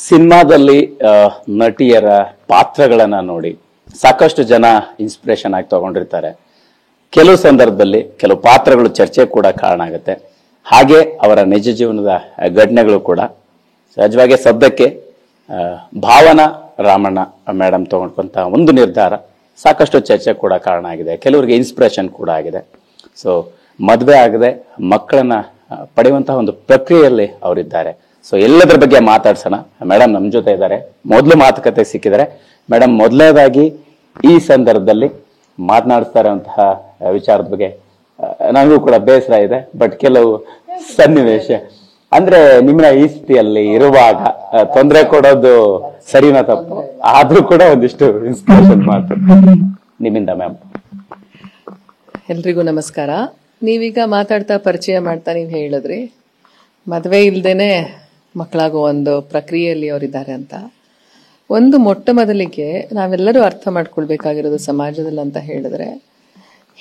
ಸಿನಿಮಾದಲ್ಲಿ ನಟಿಯರ ಪಾತ್ರಗಳನ್ನ ನೋಡಿ ಸಾಕಷ್ಟು ಜನ ಇನ್ಸ್ಪಿರೇಷನ್ ಆಗಿ ತಗೊಂಡಿರ್ತಾರೆ. ಕೆಲವು ಸಂದರ್ಭದಲ್ಲಿ ಕೆಲವು ಪಾತ್ರಗಳು ಚರ್ಚೆ ಕೂಡ ಕಾರಣ ಆಗುತ್ತೆ. ಹಾಗೆ ಅವರ ನಿಜ ಜೀವನದ ಘಟನೆಗಳು ಕೂಡ. ಸಹಜವಾಗಿ ಸದ್ಯಕ್ಕೆ ಭಾವನಾ ರಾಮಣ್ಣ ಮೇಡಮ್ ತಗೊಂಡ್ಕೊಂತ ಒಂದು ನಿರ್ಧಾರ ಸಾಕಷ್ಟು ಚರ್ಚೆ ಕೂಡ ಕಾರಣ ಆಗಿದೆ, ಕೆಲವರಿಗೆ ಇನ್ಸ್ಪಿರೇಷನ್ ಕೂಡ ಆಗಿದೆ. ಸೊ ಮದುವೆ ಆಗದೆ ಮಕ್ಕಳನ್ನ ಪಡೆಯುವಂತಹ ಒಂದು ಪ್ರಕ್ರಿಯೆಯಲ್ಲಿ ಅವರಿದ್ದಾರೆ. ಸೊ ಎಲ್ಲದರ ಬಗ್ಗೆ ಮಾತಾಡ್ಸೋಣ. ಮೇಡಮ್ ನಮ್ಮ ಜೊತೆ ಇದ್ದಾರೆ, ಮೊದಲು ಮಾತುಕತೆ ಸಿಕ್ಕಿದ್ದಾರೆ. ಮೇಡಮ್, ಮೊದಲನೇದಾಗಿ ಈ ಸಂದರ್ಭದಲ್ಲಿ ಮಾತನಾಡಿಸ್ತಾ ಇರುವಂತಹ ವಿಚಾರದ ಬಗ್ಗೆ ನನಗೂ ಕೂಡ ಬೇಸರ ಇದೆ. ಬಟ್ ಕೆಲವು ಸನ್ನಿವೇಶ ಅಂದ್ರೆ ನಿಮ್ಮ ಈ ಸ್ಥಿತಿಯಲ್ಲಿ ಇರುವಾಗ ತೊಂದರೆ ಕೊಡೋದು ಸರಿನಾ ತಪ್ಪು, ಆದ್ರೂ ಕೂಡ ಒಂದಿಷ್ಟು ಇನ್ಸ್ಪಿರೇಷನ್ ಮಾತು ನಿಮ್ಮಿಂದ ಮ್ಯಾಮ್. ಎಲ್ರಿಗೂ ನಮಸ್ಕಾರ. ನೀವೀಗ ಮಾತಾಡ್ತಾ ಪರಿಚಯ ಮಾಡ್ತಾ ನೀವು ಹೇಳಿದ್ರಿ ಮದುವೆ ಇಲ್ದೇನೆ ಮಕ್ಕಳಾಗೋ ಒಂದು ಪ್ರಕ್ರಿಯೆಯಲ್ಲಿ ಅವರಿದ್ದಾರೆ ಅಂತ. ಒಂದು ಮೊಟ್ಟ ಮೊದಲಿಗೆ ನಾವೆಲ್ಲರೂ ಅರ್ಥ ಮಾಡ್ಕೊಳ್ಬೇಕಾಗಿರೋದು ಸಮಾಜದಲ್ಲಿ ಅಂತ ಹೇಳಿದ್ರೆ,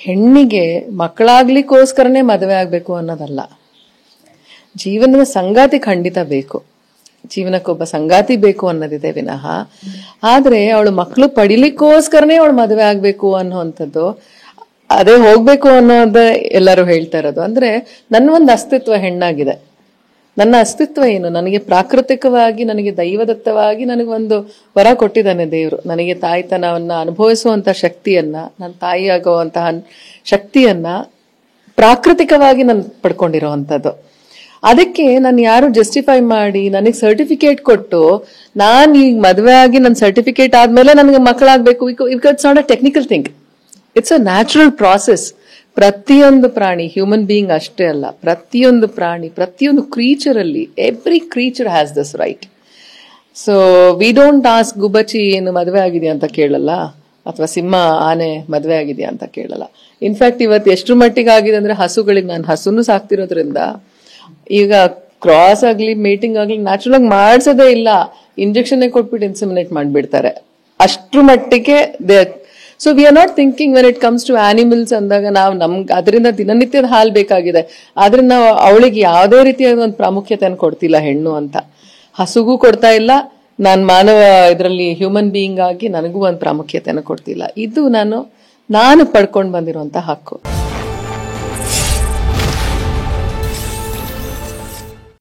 ಹೆಣ್ಣಿಗೆ ಮಕ್ಕಳಾಗ್ಲಿಕ್ಕೋಸ್ಕರನೇ ಮದುವೆ ಆಗ್ಬೇಕು ಅನ್ನೋದಲ್ಲ. ಜೀವನದ ಸಂಗಾತಿ ಖಂಡಿತ ಬೇಕು, ಜೀವನಕ್ಕೊಬ್ಬ ಸಂಗಾತಿ ಬೇಕು ಅನ್ನೋದಿದೆ ವಿನಃ, ಆದ್ರೆ ಅವಳು ಮಕ್ಕಳು ಪಡಿಲಿಕ್ಕೋಸ್ಕರನೇ ಅವಳು ಮದುವೆ ಆಗ್ಬೇಕು ಅನ್ನೋವಂಥದ್ದು, ಅದೇ ಹೋಗ್ಬೇಕು ಅನ್ನೋದೇ ಎಲ್ಲರೂ ಹೇಳ್ತಾ ಇರೋದು. ಅಂದ್ರೆ ನನ್ನ ಒಂದು ಅಸ್ತಿತ್ವ ಹೆಣ್ಣಾಗಿದೆ. ನನ್ನ ಅಸ್ತಿತ್ವ ಏನು? ನನಗೆ ಪ್ರಾಕೃತಿಕವಾಗಿ, ನನಗೆ ದೈವದತ್ತವಾಗಿ ನನಗೊಂದು ವರ ಕೊಟ್ಟಿದ್ದಾನೆ ದೇವರು. ನನಗೆ ತಾಯ್ತನವನ್ನ ಅನುಭವಿಸುವಂತ ಶಕ್ತಿಯನ್ನ, ನನ್ನ ತಾಯಿಯಾಗುವಂತಹ ಶಕ್ತಿಯನ್ನ ಪ್ರಾಕೃತಿಕವಾಗಿ ನಾನು ಪಡ್ಕೊಂಡಿರೋವಂಥದ್ದು. ಅದಕ್ಕೆ ನಾನು ಯಾರು ಜಸ್ಟಿಫೈ ಮಾಡಿ ನನಗೆ ಸರ್ಟಿಫಿಕೇಟ್ ಕೊಟ್ಟು ನಾನು ಈಗ ಮದುವೆ ಆಗಿ ನನ್ನ ಸರ್ಟಿಫಿಕೇಟ್ ಆದ್ಮೇಲೆ ನನಗೆ ಮಕ್ಕಳಾಗಬೇಕು, it's not a technical thing, it's a natural process. ಪ್ರತಿಯೊಂದು ಪ್ರಾಣಿ, ಹ್ಯೂಮನ್ ಬೀಯಿಂಗ್ ಅಷ್ಟೇ ಅಲ್ಲ, ಪ್ರತಿಯೊಂದು ಪ್ರಾಣಿ, ಪ್ರತಿಯೊಂದು ಕ್ರೀಚರ್ ಅಲ್ಲಿ, every creature has this right. So we don't ask ಗುಬ್ಬಚ್ಚಿ ಏನು ಮದುವೆ ಆಗಿದೆಯಾ ಅಂತ ಕೇಳಲ್ಲ, ಅಥವಾ ಸಿಂಹ ಆನೆ ಮದುವೆ ಆಗಿದೆಯಾ ಅಂತ ಕೇಳಲ್ಲ. ಇನ್ಫ್ಯಾಕ್ಟ್ ಇವತ್ತು ಎಷ್ಟು ಮಟ್ಟಿಗೆ ಆಗಿದೆ ಅಂದ್ರೆ, ಹಸುಗಳಿಗೆ, ನಾನು ಹಸುನು ಸಾಕ್ತಿರೋದ್ರಿಂದ ಈಗ ಕ್ರಾಸ್ ಆಗ್ಲಿ ಮೇಟಿಂಗ್ ಆಗ್ಲಿ ನ್ಯಾಚುರಲ್ ಆಗಿ ಮಾಡ್ಸೋದೇ ಇಲ್ಲ, ಇಂಜೆಕ್ಷನ್ ಕೊಟ್ಬಿಟ್ಟು ಇನ್ಸೆಮಿನೇಟ್ ಮಾಡ್ಬಿಡ್ತಾರೆ. ಅಷ್ಟ್ರ ಮಟ್ಟಿಗೆ so we are not thinking when it comes to animals ಅಂದಾಗ ನಾವು ನಮ್ಗೆ ಅದರಿಂದ ದಿನನಿತ್ಯದ ಹಾಲು ಬೇಕಾಗಿದೆ, ಆದ್ರೆ ನಾವು ಅವಳಿಗೆ ಯಾವುದೇ ರೀತಿಯಾದ ಒಂದು ಪ್ರಾಮುಖ್ಯತೆಯನ್ನು ಕೊಡ್ತಿಲ್ಲ ಹೆಣ್ಣು ಅಂತ. ಹಸುಗೂ ಕೊಡ್ತಾ ಇಲ್ಲ, ನಾನು ಮಾನವ ಇದರಲ್ಲಿ ಹ್ಯೂಮನ್ ಬೀಯಿಂಗ್ ಆಗಿ ನನಗೂ ಒಂದು ಪ್ರಾಮುಖ್ಯತೆಯನ್ನು ಕೊಡ್ತಿಲ್ಲ. ಇದು ನಾನು ಪಡ್ಕೊಂಡು ಬಂದಿರುವಂತ ಹಕ್ಕು.